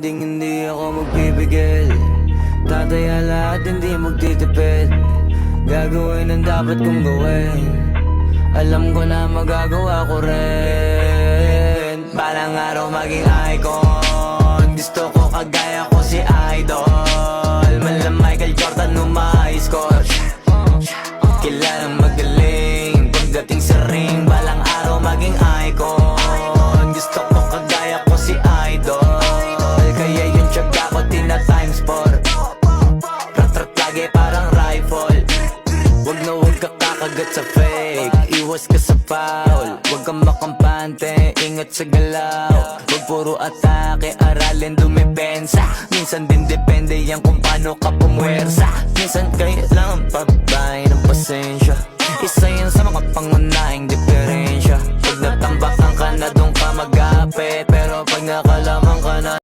hinding hindi ako magpipigil. Tataya lahat, hindi magtitipid. Gagawin ang dapat kong gawin. Alam ko na magagawa ko rin. Balang araw maging icon. Gusto ko kagaya ko si Idol. Mala Michael Jordan score. Kilalang magaling pagdating sa ring. Balang araw maging icon. Gusto ko kagaya ko si Idol. Kaya yung tiyaga ko tina-times 4. Rat-rat lagi parang rifle. Wag na wag ka kakagat sa fake. Iwas ka sa foul. Wag kang makampante, ingat sa galaw. Wag puro atake, aralin dumepensa. Minsan din depende yan kung paano ka pumwersa. Minsan kailangan pagbay ng pasensya. Isa yan sa mga pangunahing diferensya. Pag natambakan ka na doon ka mag-apit, pero pag nakalaman ka na